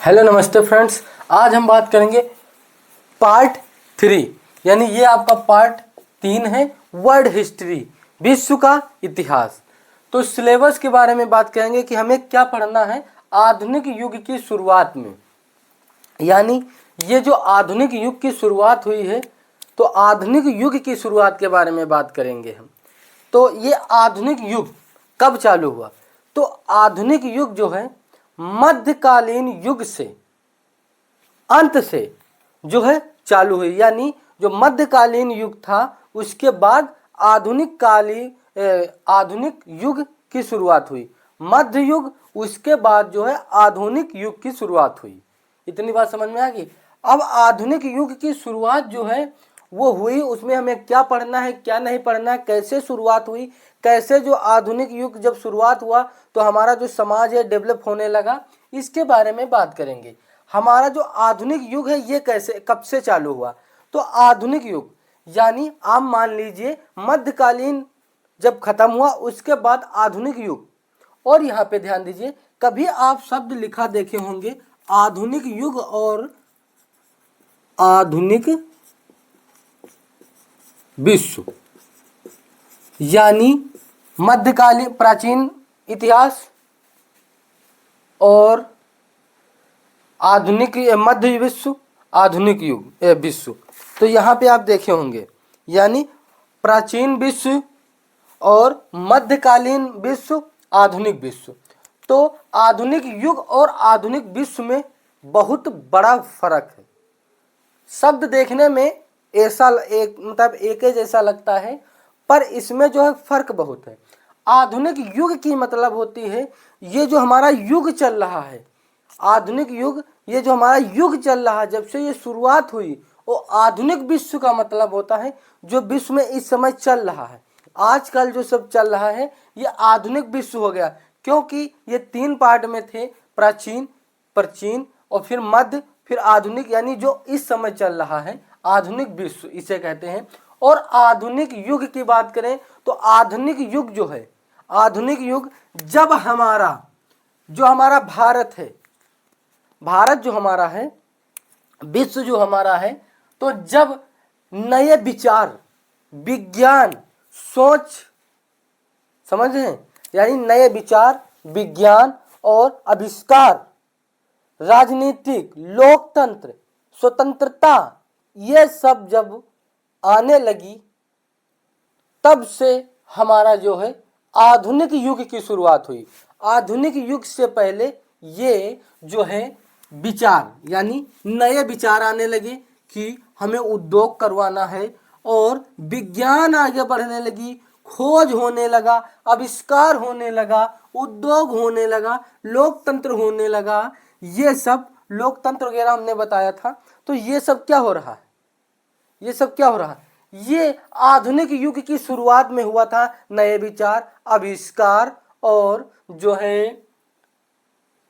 Hello नमस्ते friends. आज हम बात करेंगे पार्ट 3, यानी ये आपका पार्ट 3 है, वर्ल्ड हिस्ट्री, विश्व का इतिहास। तो सिलेबस के बारे में बात करेंगे कि हमें क्या पढ़ना है आधुनिक युग की शुरुआत में, यानी ये जो आधुनिक युग की शुरुआत हुई है, तो आधुनिक युग की शुरुआत के बारे में बात करेंगे हम। तो ये आधुनिक युग कब चालू हुआ? तो आधुनिक युग जो है मध्यकालीन युग से अंत से जो है चालू हुई, यानी जो मध्यकालीन युग था उसके बाद आधुनिक युग की शुरुआत हुई। मध्य युग, उसके बाद जो है आधुनिक युग की शुरुआत हुई। इतनी बात समझ में आ गई। अब आधुनिक युग की शुरुआत जो है वो हुई, उसमें हमें क्या पढ़ना है क्या नहीं पढ़ना है, कैसे शुरुआत हुई, कैसे जो आधुनिक युग जब शुरुआत हुआ तो हमारा जो समाज है डेवलप होने लगा, इसके बारे में बात करेंगे। हमारा जो आधुनिक युग है ये कैसे कब से चालू हुआ? तो आधुनिक युग यानी आप मान लीजिए मध्यकालीन जब खत्म हुआ उसके बाद आधुनिक युग। और यहाँ पे ध्यान दीजिए, कभी आप शब्द लिखा देखे होंगे आधुनिक युग और आधुनिक विश्व, यानी मध्यकालीन प्राचीन इतिहास और आधुनिक मध्य विश्व, आधुनिक युग विश्व। तो यहाँ पे आप देखे होंगे, यानी प्राचीन विश्व और मध्यकालीन विश्व, आधुनिक विश्व। तो आधुनिक युग और आधुनिक विश्व में बहुत बड़ा फर्क है। शब्द देखने में ऐसा एक ही जैसा लगता है, पर इसमें जो है फर्क बहुत है। आधुनिक युग की मतलब होती है ये जो हमारा युग चल रहा है, आधुनिक युग, ये जो हमारा युग चल रहा है जब से ये शुरुआत हुई, वो आधुनिक विश्व का मतलब होता है जो विश्व में इस समय चल रहा है। आजकल जो सब चल रहा है ये आधुनिक विश्व हो गया, क्योंकि ये 3 पार्ट में थे, प्राचीन और फिर मध्य, फिर आधुनिक, यानी जो इस समय चल रहा है आधुनिक विश्व इसे कहते हैं। और आधुनिक युग की बात करें तो आधुनिक युग जो है, आधुनिक युग जब जो हमारा भारत है, भारत जो हमारा है, विश्व जो हमारा है, तो जब नए विचार, विज्ञान, सोच, समझ रहे हैं, यानी नए विचार, विज्ञान और आविष्कार, राजनीतिक, लोकतंत्र, स्वतंत्रता, ये सब जब आने लगी, तब से हमारा जो है आधुनिक युग की शुरुआत हुई। आधुनिक युग से पहले ये जो है विचार, यानी नए विचार आने लगे कि हमें उद्योग करवाना है, और विज्ञान आगे बढ़ने लगी, खोज होने लगा, आविष्कार होने लगा, उद्योग होने लगा, लोकतंत्र होने लगा। ये सब लोकतंत्र वगैरह हमने बताया था। तो ये सब क्या हो रहा है, ये सब क्या हो रहा है, ये आधुनिक युग की शुरुआत में हुआ था। नए विचार, आविष्कार और जो है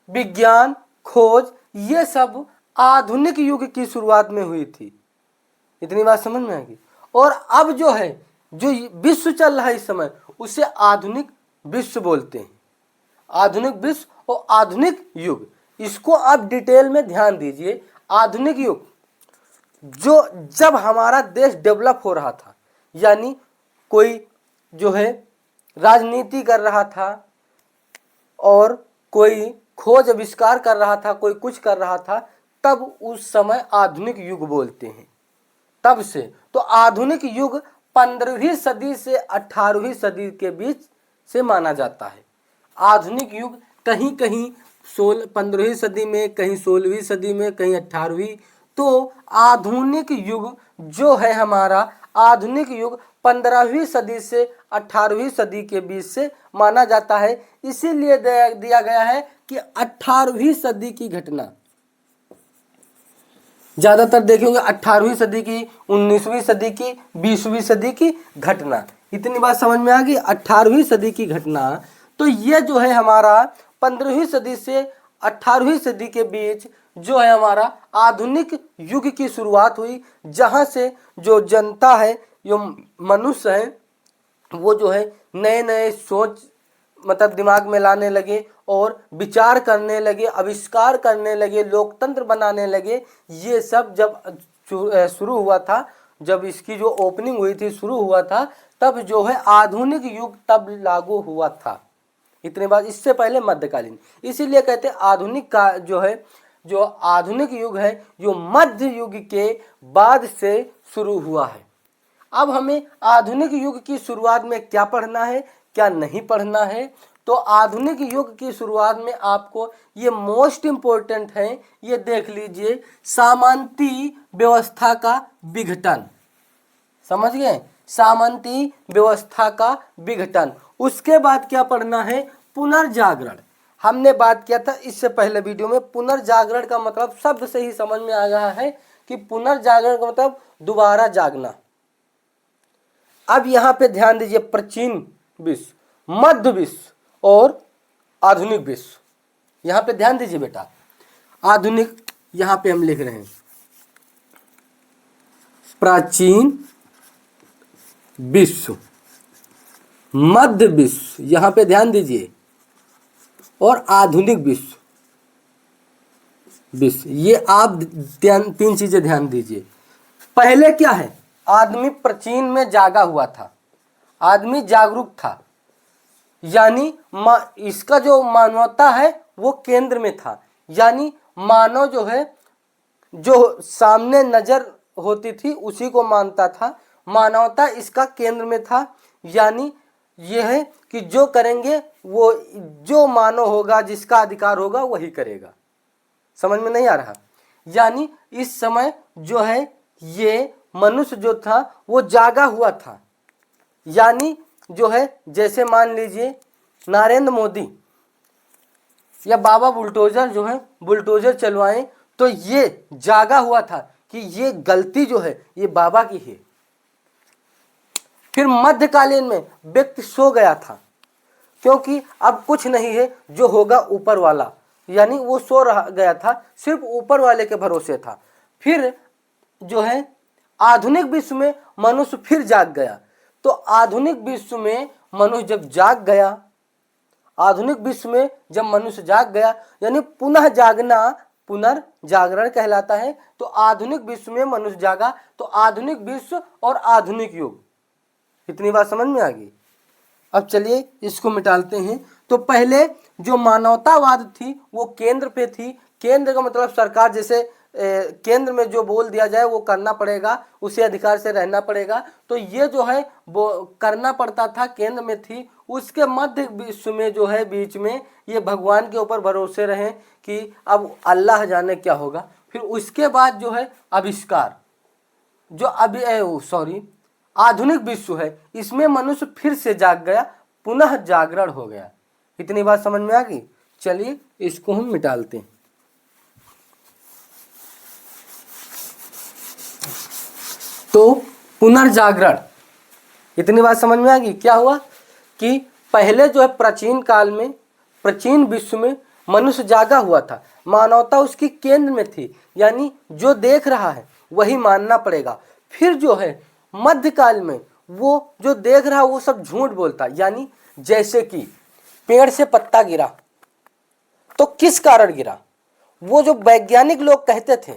विज्ञान, खोज, ये सब आधुनिक युग की शुरुआत में हुई थी। इतनी बात समझ में आएगी। और अब जो है जो विश्व चल रहा है इस समय, उसे आधुनिक विश्व बोलते हैं। आधुनिक विश्व और आधुनिक युग, इसको आप डिटेल में ध्यान दीजिए। आधुनिक युग जो जब हमारा देश डेवलप हो रहा था, यानी कोई जो है राजनीति कर रहा था और कोई खोज आविष्कार कर रहा था, कोई कुछ कर रहा था, तब उस समय आधुनिक युग बोलते हैं। तब से तो आधुनिक युग 15वीं सदी से 18वीं सदी के बीच से माना जाता है। आधुनिक युग कहीं कहीं 15वीं सदी में, कहीं 16वीं सदी में, कहीं 18वीं। तो आधुनिक युग जो है हमारा, आधुनिक युग 15वीं सदी से 18वीं सदी के बीच से माना जाता है। इसीलिए दिया गया है कि 18वीं सदी की घटना, ज्यादातर देखेंगे 18वीं सदी की, 19वीं सदी की, 20वीं सदी की घटना। इतनी बात समझ में आ गई, 18वीं सदी की घटना। तो ये जो है हमारा 15वीं सदी से 18वीं सदी के बीच जो है हमारा आधुनिक युग की शुरुआत हुई, जहाँ से जो जनता है, जो मनुष्य है, वो जो है नए नए सोच मतलब दिमाग में लाने लगे और विचार करने लगे, आविष्कार करने लगे, लोकतंत्र बनाने लगे। ये सब जब शुरू हुआ था, जब इसकी जो ओपनिंग हुई थी, शुरू हुआ था, तब जो है आधुनिक युग तब लागू हुआ था। इतने बात, इससे पहले मध्यकालीन। इसीलिए कहते हैं आधुनिक का जो है, जो आधुनिक युग है, जो मध्य युग के बाद से शुरू हुआ है। अब हमें आधुनिक युग की शुरुआत में क्या पढ़ना है, क्या नहीं पढ़ना है। तो आधुनिक युग की शुरुआत में आपको ये मोस्ट इंपॉर्टेंट है, ये देख लीजिए, सामंती व्यवस्था का विघटन। समझ गए, सामंती व्यवस्था का विघटन। उसके बाद क्या पढ़ना है, पुनर्जागरण। हमने बात किया था इससे पहले वीडियो में, पुनर्जागरण का मतलब शब्द से ही समझ में आ रहा है कि पुनर्जागरण का मतलब दोबारा जागना। अब यहाँ पे ध्यान दीजिए, प्राचीन विश्व, मध्य विश्व और आधुनिक विश्व। यहाँ पे ध्यान दीजिए बेटा, आधुनिक यहाँ पे हम लिख रहे हैं, प्राचीन विश्व, मध्य विश्व, यहाँ पे ध्यान दीजिए, और आधुनिक विश्व। ये आप तीन चीजें ध्यान दीजिए। पहले क्या है, आदमी प्राचीन में जागा हुआ था, आदमी जागरूक था, यानी इसका जो मानवता है वो केंद्र में था। यानी मानव जो है, जो सामने नजर होती थी उसी को मानता था, मानवता इसका केंद्र में था। यानी यह है कि जो करेंगे वो, जो मानव होगा, जिसका अधिकार होगा वही करेगा। समझ में नहीं आ रहा? यानी इस समय जो है ये मनुष्य जो था वो जागा हुआ था। यानी जो है, जैसे मान लीजिए नरेंद्र मोदी या बाबा बुलडोजर जो है बुलडोजर चलवाएं, तो ये जागा हुआ था कि ये गलती जो है ये बाबा की है। फिर मध्यकालीन में व्यक्ति सो गया था, क्योंकि अब कुछ नहीं है, जो होगा ऊपर वाला, यानी वो सो रहा गया था, सिर्फ ऊपर वाले के भरोसे था। फिर जो है आधुनिक विश्व में मनुष्य फिर जाग गया। तो आधुनिक विश्व में मनुष्य जब जाग गया, आधुनिक विश्व में जब मनुष्य जाग गया, यानी पुनः जागना पुनर्जागरण कहलाता है। तो आधुनिक विश्व में मनुष्य जागा, तो आधुनिक विश्व और आधुनिक युग। इतनी बात समझ में आ गई? अब चलिए इसको मिटाते हैं। तो पहले जो मानवतावाद थी वो केंद्र पे थी। केंद्र का मतलब सरकार, जैसे केंद्र में जो बोल दिया जाए वो करना पड़ेगा, उसे अधिकार से रहना पड़ेगा। तो ये जो है वो करना पड़ता था, केंद्र में थी। उसके मध्य विश्व में जो है, बीच में, ये भगवान के ऊपर भरोसे रहे कि अब अल्लाह जाने क्या होगा। फिर उसके बाद जो है आविष्कार, जो अभी आधुनिक विश्व है, इसमें मनुष्य फिर से जाग गया, पुनः जागरण हो गया। इतनी बात समझ में आ गई? चलिए इसको हम मिटाते हैं। तो पुनर्जागरण, इतनी बात समझ में आ गई? क्या हुआ कि पहले जो है प्राचीन काल में, प्राचीन विश्व में मनुष्य जागा हुआ था, मानवता उसकी केंद्र में थी, यानी जो देख रहा है वही मानना पड़ेगा। फिर जो है मध्यकाल में वो जो देख रहा वो सब झूठ बोलता। यानी जैसे कि पेड़ से पत्ता गिरा तो किस कारण गिरा? वो जो वैज्ञानिक लोग कहते थे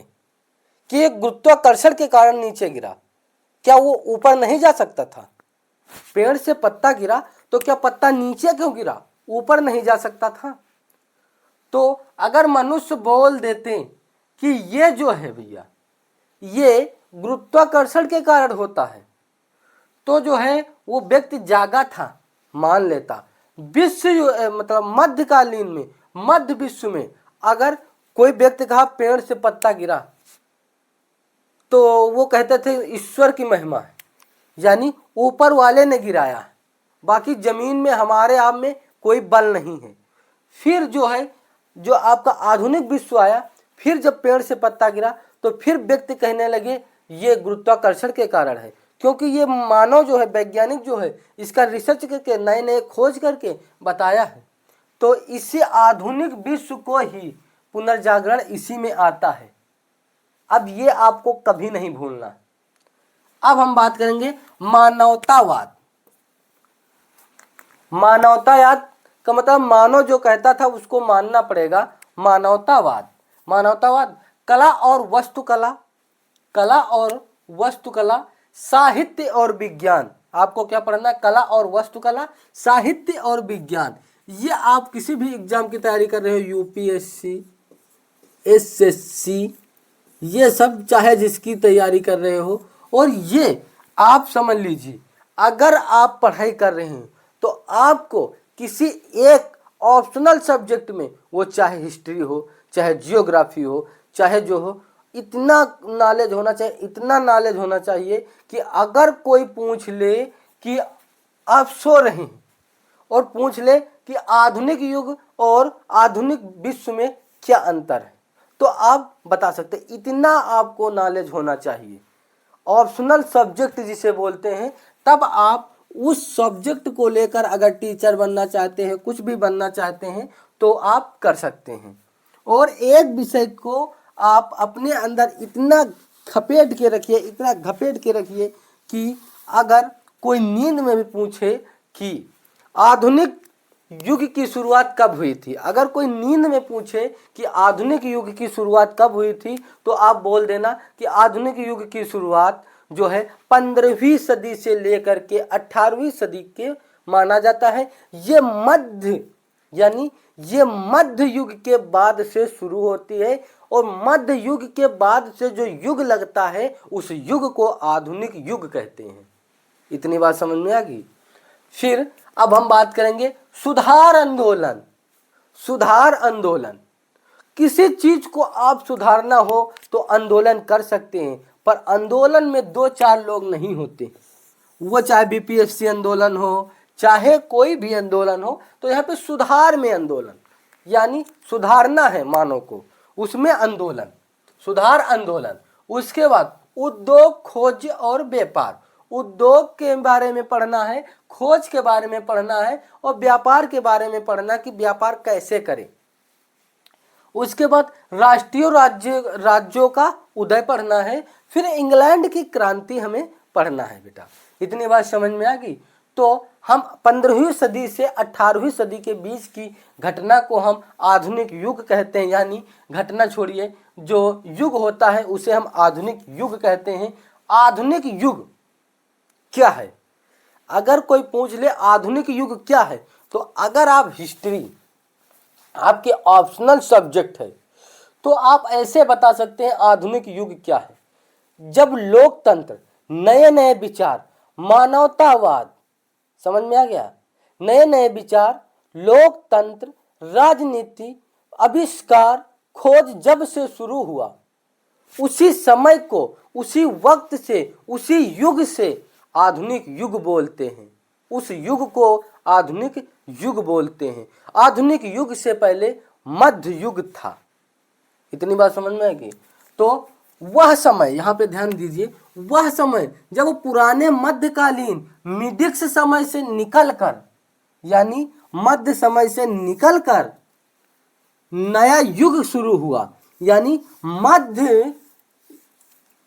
कि गुरुत्वाकर्षण के कारण नीचे गिरा, क्या वो ऊपर नहीं जा सकता था? पेड़ से पत्ता गिरा तो क्या पत्ता नीचे क्यों गिरा, ऊपर नहीं जा सकता था? तो अगर मनुष्य बोल देते कि ये जो है भैया ये गुरुत्वाकर्षण के कारण होता है, तो जो है वो व्यक्ति जागा था, मान लेता। विश्व मतलब मध्यकालीन में, मध्य विश्व में अगर कोई व्यक्ति कहा पेड़ से पत्ता गिरा, तो वो कहते थे ईश्वर की महिमा है, यानी ऊपर वाले ने गिराया है, बाकी जमीन में हमारे आप में कोई बल नहीं है। फिर जो है, जो आपका आधुनिक विश्व आया, फिर जब पेड़ से पत्ता गिरा तो फिर व्यक्ति कहने लगे ये गुरुत्वाकर्षण के कारण है, क्योंकि ये मानव जो है, वैज्ञानिक जो है, इसका रिसर्च करके नए नए खोज करके बताया है। तो इसी आधुनिक विश्व को ही पुनर्जागरण इसी में आता है। अब ये आपको कभी नहीं भूलना। अब हम बात करेंगे मानवतावाद। मानवतावाद का मतलब मानव जो कहता था उसको मानना पड़ेगा मानवतावाद। मानवतावाद, कला और वास्तुकला, कला और वास्तुकला, साहित्य और विज्ञान। आपको क्या पढ़ना है? कला और वास्तुकला, साहित्य और विज्ञान। ये आप किसी भी एग्जाम की तैयारी कर रहे हो, यूपीएससी, एसएससी, ये सब चाहे जिसकी तैयारी कर रहे हो, और ये आप समझ लीजिए अगर आप पढ़ाई कर रहे हैं तो आपको किसी एक ऑप्शनल सब्जेक्ट में, वो चाहे हिस्ट्री हो, चाहे जियोग्राफी हो, चाहे जो हो, इतना नॉलेज होना चाहिए, इतना नॉलेज होना चाहिए कि अगर कोई पूछ ले कि आप सो रहे हैं और पूछ ले कि आधुनिक युग और आधुनिक विश्व में क्या अंतर है, तो आप बता सकते हैं। इतना आपको नॉलेज होना चाहिए। ऑप्शनल सब्जेक्ट जिसे बोलते हैं, तब आप उस सब्जेक्ट को लेकर अगर टीचर बनना चाहते हैं, कुछ भी बनना चाहते हैं, तो आप कर सकते हैं। और एक विषय को आप अपने अंदर इतना खपेट के रखिए, इतना घपेट के रखिए कि अगर कोई नींद में भी पूछे कि आधुनिक युग की शुरुआत कब हुई थी, अगर कोई नींद में पूछे कि आधुनिक युग की शुरुआत कब हुई थी, तो आप बोल देना कि आधुनिक युग की शुरुआत जो है 15वीं सदी से लेकर के 18वीं सदी के माना जाता है। ये मध्य, यानी ये मध्य युग के बाद से शुरू होती है, और मध्य युग के बाद से जो युग लगता है उस युग को आधुनिक युग कहते हैं। इतनी बात समझ में आ गई। फिर अब हम बात करेंगे सुधार आंदोलन। सुधार आंदोलन, किसी चीज को आप सुधारना हो तो आंदोलन कर सकते हैं, पर आंदोलन में दो चार लोग नहीं होते, वो चाहे बीपीएससी आंदोलन हो, चाहे कोई भी आंदोलन हो। तो यहाँ पे सुधार में आंदोलन, यानी सुधारना है मानव को, उसमें आंदोलन, सुधार आंदोलन। उसके बाद उद्योग, खोज और व्यापार। उद्योग के बारे में पढ़ना है, खोज के बारे में पढ़ना है, और व्यापार के बारे में पढ़ना कि व्यापार कैसे करें। उसके बाद राष्ट्रीय राज्यों का उदय पढ़ना है। फिर इंग्लैंड की क्रांति हमें पढ़ना है बेटा। इतनी बात समझ में आ गई। तो हम 15वीं सदी से 18वीं सदी के बीच की घटना को हम आधुनिक युग कहते हैं, यानी घटना छोड़िए, जो युग होता है उसे हम आधुनिक युग कहते हैं। आधुनिक युग क्या है? अगर कोई पूछ ले आधुनिक युग क्या है, तो अगर आप हिस्ट्री आपके ऑप्शनल सब्जेक्ट है, तो आप ऐसे बता सकते हैं आधुनिक युग क्या है। जब लोकतंत्र, नए नए विचार, मानवतावाद, समझ में आ गया, नए नए विचार, लोकतंत्र, राजनीति, आविष्कार, खोज जब से शुरू हुआ, उसी समय को, उसी वक्त से, उसी युग से आधुनिक युग बोलते हैं। उस युग को आधुनिक युग बोलते हैं। आधुनिक युग से पहले मध्य युग था। इतनी बात समझ में आएगी। तो वह समय, यहाँ पे ध्यान दीजिए, वह समय जब पुराने मध्यकालीन मिडिक्स समय से निकलकर, यानी मध्य समय से निकलकर नया युग शुरू हुआ, यानी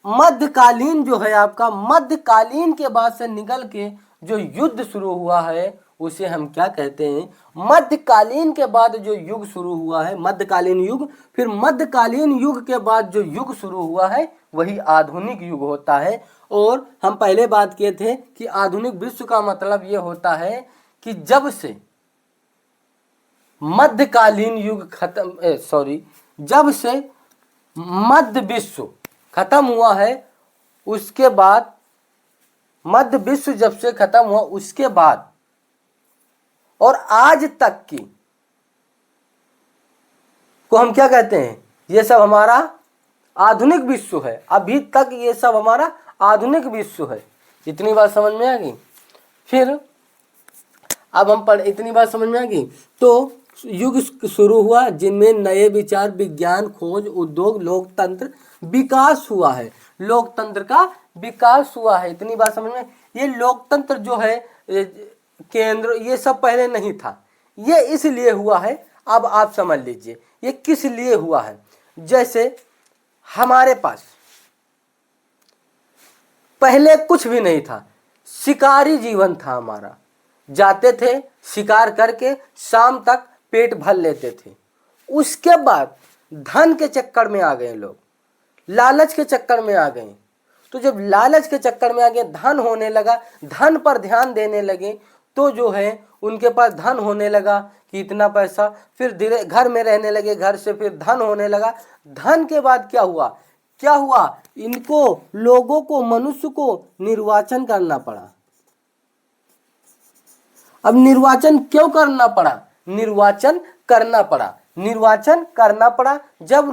मध्यकालीन जो है आपका, मध्यकालीन के बाद से निकल के जो युद्ध शुरू हुआ है उसे हम क्या कहते हैं? मध्यकालीन के बाद जो युग शुरू हुआ है, मध्यकालीन युग, फिर मध्यकालीन युग के बाद जो युग शुरू हुआ है वही आधुनिक युग होता है। और हम पहले बात किए थे कि आधुनिक विश्व का मतलब ये होता है कि जब से मध्यकालीन युग जब से मध्य विश्व खत्म हुआ है, उसके बाद, मध्य विश्व जब से खत्म हुआ उसके बाद और आज तक की को हम क्या कहते हैं? ये सब हमारा आधुनिक विश्व है। अभी तक ये सब हमारा आधुनिक विश्व है। इतनी बात समझ में आ गई। फिर अब हम इतनी बात समझ में आ गई। तो युग शुरू हुआ जिनमें नए विचार, विज्ञान, खोज, उद्योग, लोकतंत्र, विकास हुआ है। लोकतंत्र का विकास हुआ है। इतनी बात समझ में। ये लोकतंत्र जो है, केंद्र, ये सब पहले नहीं था। ये इसलिए हुआ है, अब आप समझ लीजिए ये किस लिए हुआ है। जैसे हमारे पास पहले कुछ भी नहीं था, शिकारी जीवन था हमारा। जाते थे, शिकार करके शाम तक पेट भर लेते थे। उसके बाद धन के चक्कर में आ गए लोग, लालच के चक्कर में आ गए। तो जब लालच के चक्कर में आ गए, धन होने लगा, धन पर ध्यान देने लगे, तो जो है उनके पास धन होने लगा कि इतना पैसा, फिर धीरे घर में रहने लगे, घर से फिर धन होने लगा। धन के बाद क्या हुआ, इनको लोगों को, मनुष्य को निर्वाचन करना पड़ा। अब निर्वाचन क्यों करना पड़ा, निर्वाचन करना पड़ा जब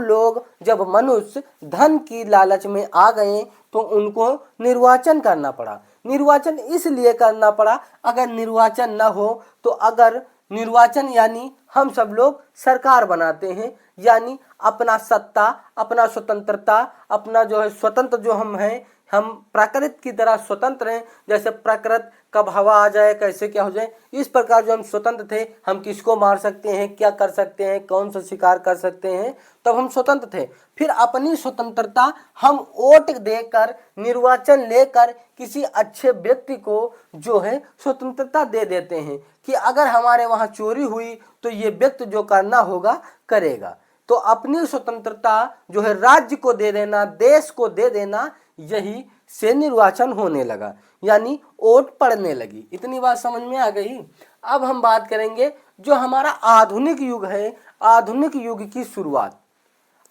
मनुष्य धन की लालच में आ गए तो उनको निर्वाचन करना पड़ा। निर्वाचन इसलिए करना पड़ा, अगर निर्वाचन न हो तो, अगर निर्वाचन यानी हम सब लोग सरकार बनाते हैं, यानी अपना सत्ता, अपना स्वतंत्रता, अपना जो है स्वतंत्र जो हम हैं, हम प्रकृति की तरह स्वतंत्र हैं। जैसे प्रकृति कब हवा आ जाए, कैसे क्या हो जाए, इस प्रकार जो हम स्वतंत्र थे, हम किसको मार सकते हैं, क्या कर सकते हैं, कौन सा शिकार कर सकते हैं, तब हम स्वतंत्र थे। फिर अपनी स्वतंत्रता हम वोट देकर, निर्वाचन लेकर किसी अच्छे व्यक्ति को जो है स्वतंत्रता दे देते हैं कि अगर हमारे वहाँ चोरी हुई तो ये व्यक्ति जो करना होगा करेगा। तो अपनी स्वतंत्रता जो है राज्य को दे देना, देश को दे देना, यही से निर्वाचन होने लगा, यानी वोट पड़ने लगी। इतनी बात समझ में आ गई। अब हम बात करेंगे जो हमारा आधुनिक युग है, आधुनिक युग की शुरुआत।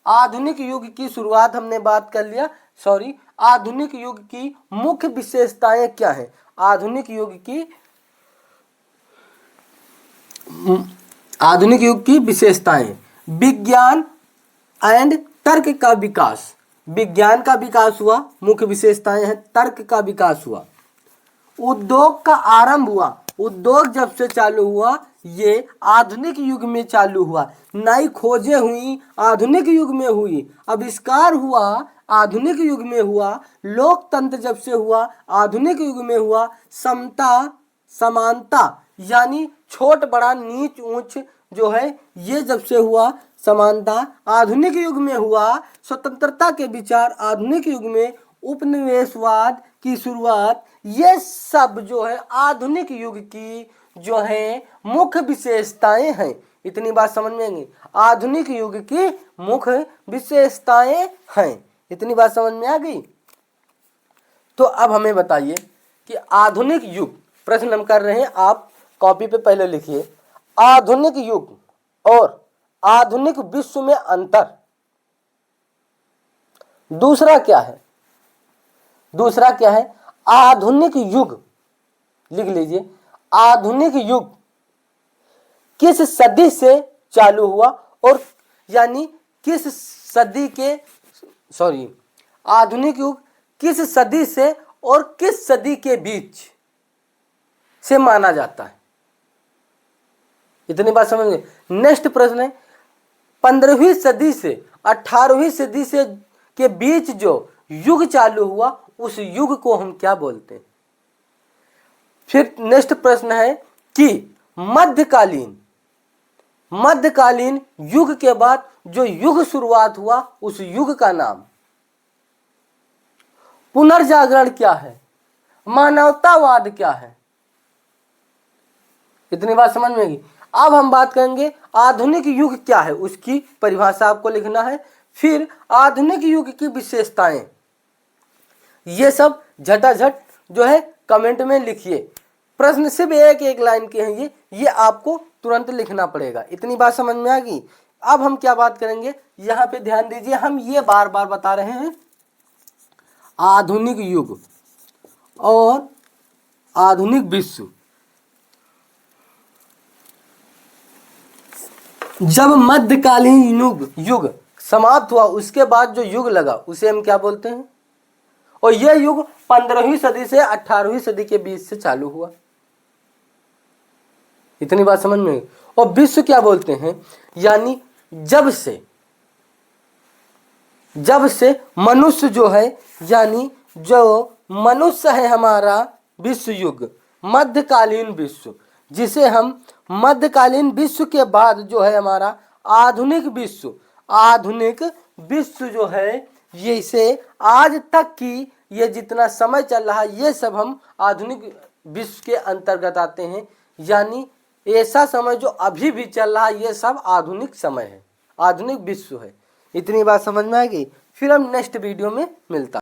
आधुनिक युग की शुरुआत हमने बात कर लिया, आधुनिक युग की मुख्य विशेषताएं क्या है। आधुनिक युग की विशेषताएं, विज्ञान एंड तर्क का विकास। विज्ञान का विकास हुआ, मुख्य विशेषताएं हैं, तर्क का विकास हुआ, उद्योग का आरंभ हुआ। उद्योग जब से चालू हुआ, ये आधुनिक युग में चालू हुआ। नई खोजें हुई, आधुनिक युग में हुई। आविष्कार हुआ, आधुनिक युग में हुआ। लोकतंत्र जब से हुआ, आधुनिक युग में हुआ। समता, समानता यानी छोट बड़ा, नीच ऊंच जो है, ये जब से हुआ, समानता आधुनिक युग में हुआ। स्वतंत्रता के विचार आधुनिक युग में। उपनिवेशवाद की शुरुआत, ये सब जो है आधुनिक युग की जो है मुख्य विशेषताएं हैं। इतनी बात समझ में आएंगी, आधुनिक युग की मुख्य विशेषताएं हैं। इतनी बात समझ में आ गई। तो अब हमें बताइए कि आधुनिक युग, प्रश्न हम कर रहे हैं, आप कॉपी पे पहले लिखिए, आधुनिक युग और आधुनिक विश्व में अंतर। दूसरा क्या है, आधुनिक युग, लिख लीजिए, आधुनिक युग किस सदी से चालू हुआ, और यानी किस सदी के, आधुनिक युग किस सदी से और किस सदी के बीच से माना जाता है। इतनी बात समझ गए। नेक्स्ट प्रश्न है, 15वीं सदी से 18वीं सदी से के बीच जो युग चालू हुआ, उस युग को हम क्या बोलते हैं। फिर नेक्स्ट प्रश्न है कि मध्यकालीन युग के बाद जो युग शुरुआत हुआ, उस युग का नाम। पुनर्जागरण क्या है, मानवतावाद क्या है। इतनी बात समझ में आई। अब हम बात करेंगे आधुनिक युग क्या है, उसकी परिभाषा आपको लिखना है। फिर आधुनिक युग की विशेषताएं, ये सब झटाझट जो है कमेंट में लिखिए। प्रश्न सिर्फ एक लाइन के हैं, ये आपको तुरंत लिखना पड़ेगा। इतनी बात समझ में आ गई। अब हम क्या बात करेंगे, यहाँ पे ध्यान दीजिए, हम ये बार बार बता रहे हैं, आधुनिक युग और आधुनिक विश्व। जब मध्यकालीन युग समाप्त हुआ, उसके बाद जो युग लगा, उसे हम क्या बोलते हैं। और यह युग 15वीं सदी से 18वीं सदी के बीच से चालू हुआ। इतनी बात समझ में। और विश्व क्या बोलते हैं, यानी जब से मनुष्य जो है, यानी जो मनुष्य है हमारा, विश्व युग, मध्यकालीन विश्व, जिसे हम मध्यकालीन विश्व के बाद जो है हमारा आधुनिक विश्व जो है, ये इसे आज तक की ये जितना समय चल रहा है, ये सब हम आधुनिक विश्व के अंतर्गत आते हैं। यानी ऐसा समय जो अभी भी चल रहा है ये सब आधुनिक समय है, आधुनिक विश्व है। इतनी बात समझ में आ गई। फिर हम नेक्स्ट वीडियो में मिलता